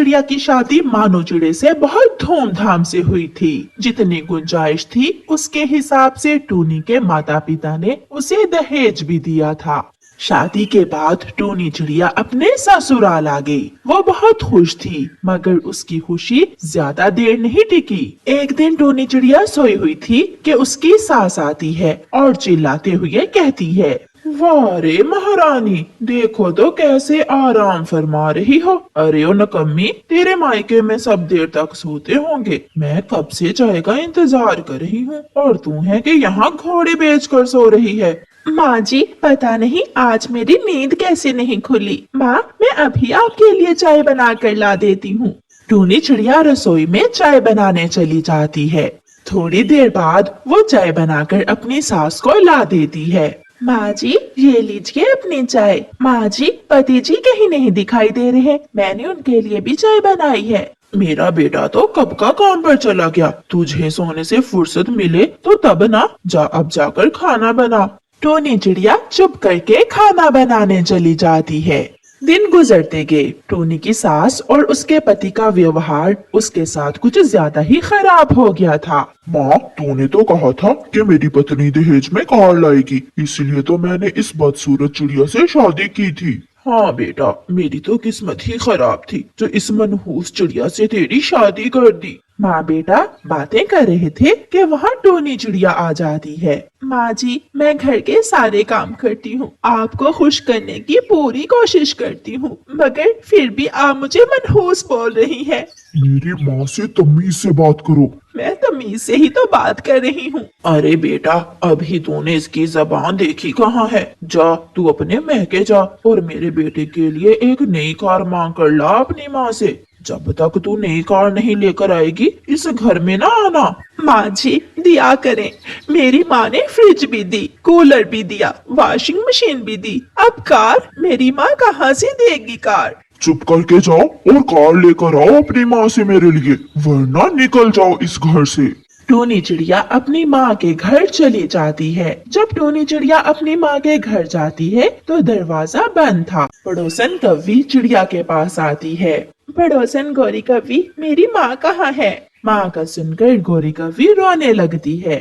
चिड़िया की शादी मानो चिड़े से बहुत धूमधाम से हुई थी। जितनी गुंजाइश थी उसके हिसाब से टूनी के माता पिता ने उसे दहेज भी दिया था। शादी के बाद टूनी चिड़िया अपने ससुराल आ गई। वो बहुत खुश थी, मगर उसकी खुशी ज्यादा देर नहीं टिकी। एक दिन टूनी चिड़िया सोई हुई थी कि उसकी सास आती है और चिल्लाते हुए कहती है, वाह रे महारानी, देखो तो कैसे आराम फरमा रही हो। अरे ओ नकम्मी, तेरे मायके में सब देर तक सोते होंगे। मैं कब से चाय का इंतजार कर रही हूँ और तू है कि यहाँ घोड़े बेचकर सो रही है। माँ जी, पता नहीं आज मेरी नींद कैसे नहीं खुली। माँ, मैं अभी आपके लिए चाय बना कर ला देती हूँ। टूनी चिड़िया रसोई में चाय बनाने चली जाती है। थोड़ी देर बाद वो चाय बनाकर अपनी सास को ला देती है। माँ जी, ये लीजिए अपनी चाय। माँ जी, पति जी कहीं नहीं दिखाई दे रहे, मैंने उनके लिए भी चाय बनाई है। मेरा बेटा तो कब का काम पर चला गया, तुझे सोने से फुर्सत मिले तो तब ना, जा अब जाकर खाना बना। टूनी चिड़िया चुप करके खाना बनाने चली जाती है। दिन गुजरते गए। टूनी की सास और उसके पति का व्यवहार उसके साथ कुछ ज्यादा ही खराब हो गया था। माँ, तूने तो कहा था कि मेरी पत्नी दहेज में कार लाएगी, इसलिए तो मैंने इस बदसूरत चिड़िया से शादी की थी। हाँ बेटा, मेरी तो किस्मत ही खराब थी जो इस मनहूस चिड़िया से तेरी शादी कर दी। माँ बेटा बातें कर रहे थे कि वहाँ टूनी चिड़िया आ जाती है। माँ जी, मैं घर के सारे काम करती हूँ, आपको खुश करने की पूरी कोशिश करती हूँ, मगर फिर भी आप मुझे मनहूस बोल रही हैं। मेरी माँ से तमीज से बात करो। मैं तमीज से ही तो बात कर रही हूँ। अरे बेटा, अभी तूने इसकी जबान देखी कहाँ है। जा तू अपने महके जा और मेरे बेटे के लिए एक नई कार मांग कर ला अपनी माँ से। जब तक तू नई कार नहीं लेकर आएगी इस घर में ना आना। माँ जी, दिया करें, मेरी माँ ने फ्रिज भी दी, कूलर भी दिया, वॉशिंग मशीन भी दी, अब कार मेरी माँ कहाँ से देगी कार। चुप करके जाओ और कार लेकर आओ अपनी माँ से मेरे लिए, वरना निकल जाओ इस घर से। टूनी चिड़िया अपनी माँ के घर चली जाती है। जब टूनी चिड़िया अपनी माँ के घर जाती है तो दरवाजा बंद था। पड़ोसन कव्वी चिड़िया के पास आती है। पड़ोसन गौरी कव्वी, मेरी माँ कहाँ है। माँ का सुनकर गौरी कव्वी रोने लगती है।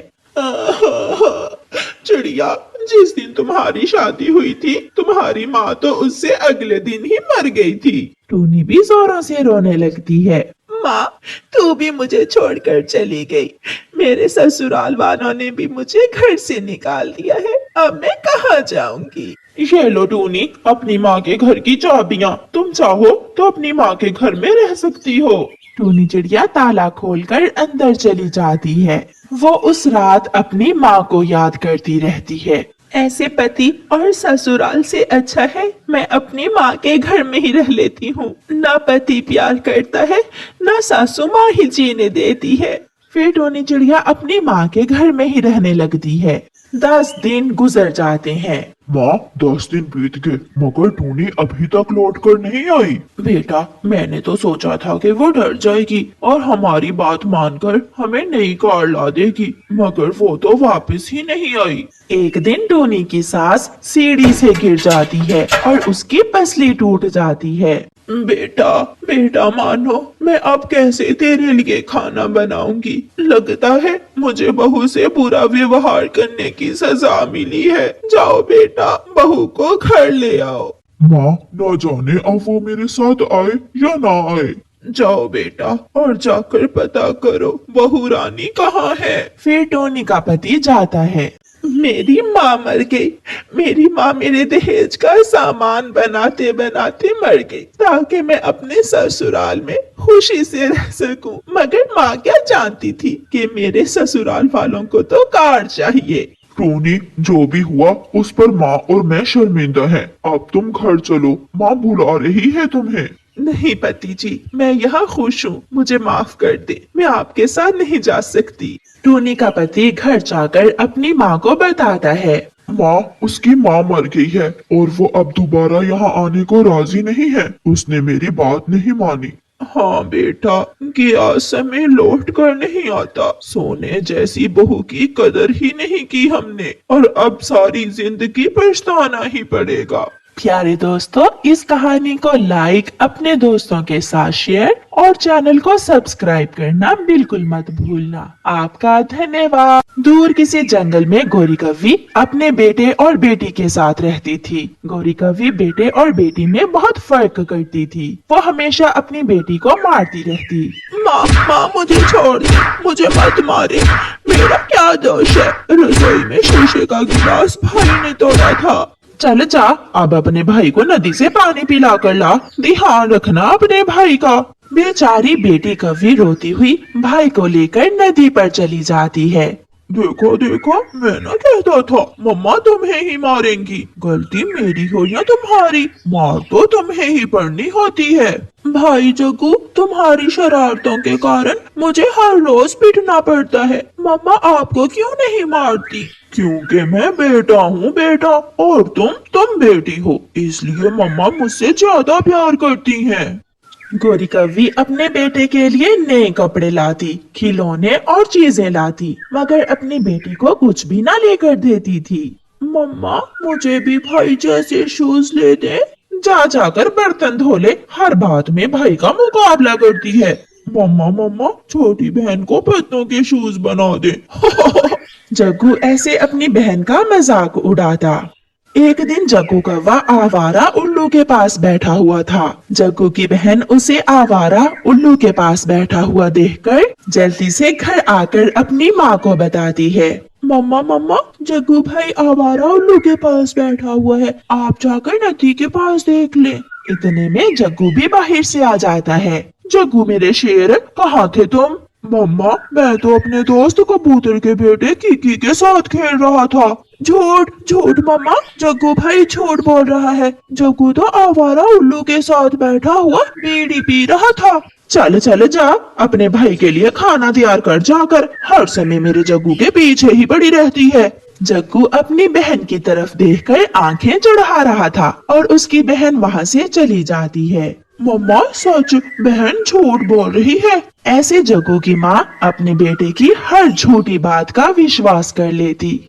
चिड़िया, जिस दिन तुम्हारी शादी हुई थी तुम्हारी माँ तो उससे अगले दिन ही मर गई थी। टूनी भी जोरों से रोने लगती है। माँ, तू भी मुझे छोड़कर चली गई, मेरे ससुराल वालों ने भी मुझे घर से निकाल दिया है, अब मैं कहाँ जाऊंगी। ये लो टूनी, अपनी माँ के घर की चाबियाँ, तुम चाहो तो अपनी माँ के घर में रह सकती हो। टूनी चिड़िया ताला खोलकर अंदर चली जाती है। वो उस रात अपनी माँ को याद करती रहती है। ऐसे पति और ससुराल से अच्छा है मैं अपनी माँ के घर में ही रह लेती हूँ। ना पति प्यार करता है, ना सासू माँ ही जीने देती है। फिर टूनी चिड़िया अपनी माँ के घर में ही रहने लगती है। 10 दिन गुजर जाते हैं। माँ, 10 दिन बीत गए मगर टूनी अभी तक लौट कर नहीं आई। बेटा, मैंने तो सोचा था कि वो डर जाएगी और हमारी बात मानकर हमें नई कार ला देगी, मगर वो तो वापस ही नहीं आई। एक दिन टूनी की सास सीढ़ी से गिर जाती है और उसकी पसली टूट जाती है। बेटा, बेटा मानो, मैं अब कैसे तेरे लिए खाना बनाऊंगी। लगता है मुझे बहू से बुरा व्यवहार करने की सजा मिली है। जाओ बेटा, बहू को घर ले आओ। माँ, न जाने अब वो मेरे साथ आए या ना आए। जाओ बेटा और जाकर पता करो बहू रानी कहाँ है। फिर टोनी का पति जाता है। मेरी माँ मर गई, मेरी माँ मेरे दहेज का सामान बनाते बनाते मर गई ताकि मैं अपने ससुराल में खुशी से रह सकूं। मगर माँ क्या जानती थी कि मेरे ससुराल वालों को तो कार चाहिए। टोनी, जो भी हुआ उस पर माँ और मैं शर्मिंदा हैं। अब तुम घर चलो, माँ बुला रही है तुम्हें। नहीं पति जी, मैं यहाँ खुश हूँ, मुझे माफ कर दे, मैं आपके साथ नहीं जा सकती। टूनी का पति घर जाकर अपनी माँ को बताता है। माँ, उसकी माँ मर गई है और वो अब दोबारा यहाँ आने को राजी नहीं है, उसने मेरी बात नहीं मानी। हाँ बेटा, गया समय लौट कर नहीं आता। सोने जैसी बहू की कदर ही नहीं की हमने और अब सारी जिंदगी पछताना ही पड़ेगा। प्यारे दोस्तों, इस कहानी को लाइक, अपने दोस्तों के साथ शेयर और चैनल को सब्सक्राइब करना बिल्कुल मत भूलना। आपका धन्यवाद। दूर किसी जंगल में गौरी कव्वी अपने बेटे और बेटी के साथ रहती थी। गौरी कव्वी बेटे और बेटी में बहुत फर्क करती थी। वो हमेशा अपनी बेटी को मारती रहती। माँ मुझे छोड़ दे, मुझे मत मारे, मेरा क्या दोष है? रसोई में शीशे का गिलास भाई ने तोड़ा था। चल जा, अब अपने भाई को नदी से पानी पिला कर ला। ध्यान रखना अपने भाई का। बेचारी बेटी कव्वी रोती हुई भाई को लेकर नदी पर चली जाती है। देखो देखो, मैं ना कहता था मम्मा तुम्हें ही मारेंगी। गलती मेरी हो या तुम्हारी, मार तो तुम्हें ही पड़नी होती है। भाई जग्गू, तुम्हारी शरारतों के कारण मुझे हर रोज पीटना पड़ता है। मम्मा आपको क्यों नहीं मारती? क्योंकि मैं बेटा हूँ बेटा, और तुम बेटी हो, इसलिए मम्मा मुझसे ज्यादा प्यार करती हैं। गौरी कव्वी अपने बेटे के लिए नए कपड़े लाती, खिलौने और चीजें लाती, मगर अपनी बेटी को कुछ भी ना लेकर देती थी। मम्मा मुझे भी भाई जैसे शूज ले दे। जा जाकर बर्तन धो ले, हर बात में भाई का मुकाबला करती है। मम्मा छोटी बहन को पत्तों के शूज बना दे। जग्गू ऐसे अपनी बहन का मजाक उड़ाता। एक दिन जग्गू कौवा आवारा उल्लू के पास बैठा हुआ था। जग्गू की बहन उसे आवारा उल्लू के पास बैठा हुआ देखकर जल्दी से घर आकर अपनी माँ को बताती है। मम्मा जग्गू भाई आवारा उल्लू के पास बैठा हुआ है, आप जाकर नदी के पास देख ले। इतने में जग्गू भी बाहर से आ जाता है। जग्गू मेरे शेर, कहाँ थे तुम? मम्मा मैं तो अपने दोस्त कबूतर के बेटे किकी के साथ खेल रहा था। झूठ मम्मा, जग्गू भाई झूठ बोल रहा है। जग्गू तो आवारा उल्लू के साथ बैठा हुआ बीड़ी पी रहा था। चल जा, अपने भाई के लिए खाना तैयार कर जाकर। हर समय मेरे जग्गू के पीछे ही पड़ी रहती है। जग्गू अपनी बहन की तरफ देखकर आंखें चढ़ा रहा था और उसकी बहन वहाँ से चली जाती है। मम्मा सच, बहन झूठ बोल रही है। ऐसे जग्गू की माँ अपने बेटे की हर झूठी बात का विश्वास कर लेती।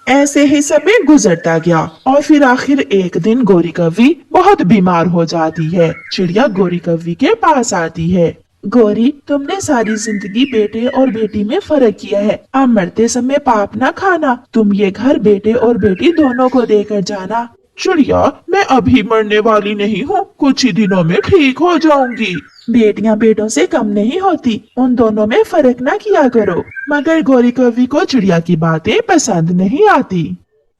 ऐसे ही समय गुजरता गया और फिर आखिर एक दिन गौरी कव्वी बहुत बीमार हो जाती है। चिड़िया गौरी कव्वी के पास आती है। गौरी, तुमने सारी जिंदगी बेटे और बेटी में फर्क किया है, अब मरते समय पाप ना खाना। तुम ये घर बेटे और बेटी दोनों को देकर जाना। चिड़िया, मैं अभी मरने वाली नहीं हूँ, कुछ ही दिनों में ठीक हो जाऊंगी। बेटियां बेटों से कम नहीं होती, उन दोनों में फर्क ना किया करो। मगर गौरी कव्वी को चिड़िया की बातें पसंद नहीं आती।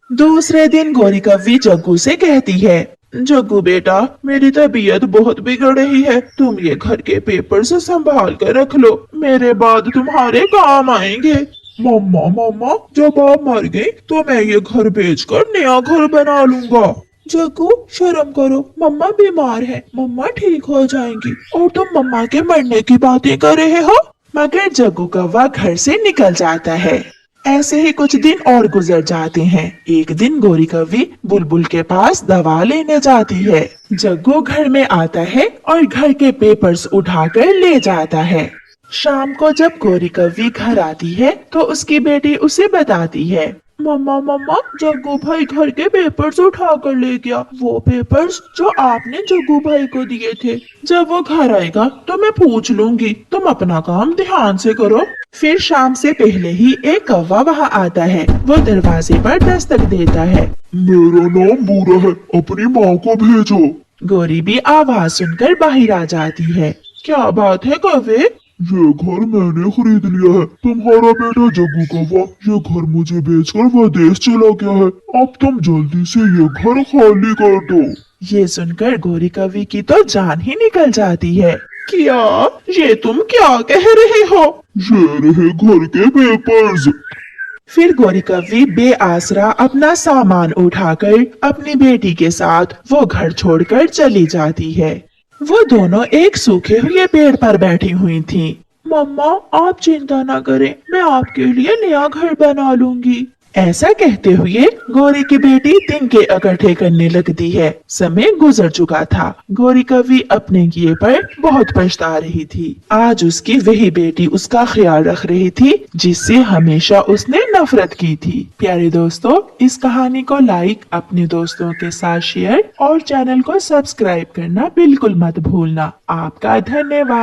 दूसरे दिन गौरी कव्वी जग्गू से कहती है, जग्गू बेटा, मेरी तबीयत बहुत बिगड़ रही है, तुम ये घर के पेपर से संभाल कर रख लो, मेरे बाद तुम्हारे काम आएंगे। मम्मा जब आप मर गई तो मैं ये घर बेचकर नया घर बना लूंगा। जग्गू शर्म करो, मम्मा बीमार है, मम्मा ठीक हो जाएंगी और तुम मम्मा के मरने की बातें कर रहे हो। मगर जग्गू कौवा घर से निकल जाता है। ऐसे ही कुछ दिन और गुजर जाते हैं। एक दिन गौरी कव्वी बुलबुल के पास दवा लेने जाती है। जग्गू घर में आता है और घर के पेपर्स उठाकर ले जाता है। शाम को जब गौरी कव्वी घर आती है तो उसकी बेटी उसे बताती है, मम्मा जग्गू भाई घर के पेपर्स उठा कर ले गया, वो पेपर्स जो आपने जग्गू भाई को दिए थे। जब वो घर आएगा तो मैं पूछ लूंगी, तुम अपना काम ध्यान से करो। फिर शाम से पहले ही एक कौवा वहाँ आता है। वो दरवाजे पर दस्तक देता है। मेरा नाम बूढ़ा है, अपनी माँ को भेजो। गौरी भी आवाज सुनकर बाहर आ जाती है। क्या बात है कौवे? ये घर मैंने खरीद लिया है, तुम्हारा बेटा जग्गू कौवा ये घर मुझे बेचकर विदेश चला गया है, अब तुम जल्दी से ये घर खाली कर दो। ये सुनकर गौरी कव्वी की तो जान ही निकल जाती है। क्या ये तुम क्या कह रहे हो? ये रहे घर के पेपर्स। फिर गौरी कव्वी बेआसरा अपना सामान उठाकर अपनी बेटी के साथ वो घर छोड़कर चली जाती है। वो दोनों एक सूखे हुए पेड़ पर बैठी हुई थीं। मम्मा आप चिंता न करें, मैं आपके लिए नया घर बना लूंगी। ऐसा कहते हुए गौरी की बेटी दिन के इकट्ठे करने लगती है। समय गुजर चुका था। गौरी कभी अपने किए पर बहुत पछता रही थी। आज उसकी वही बेटी उसका ख्याल रख रही थी जिससे हमेशा उसने नफरत की थी। प्यारे दोस्तों, इस कहानी को लाइक, अपने दोस्तों के साथ शेयर और चैनल को सब्सक्राइब करना बिल्कुल मत भूलना। आपका धन्यवाद।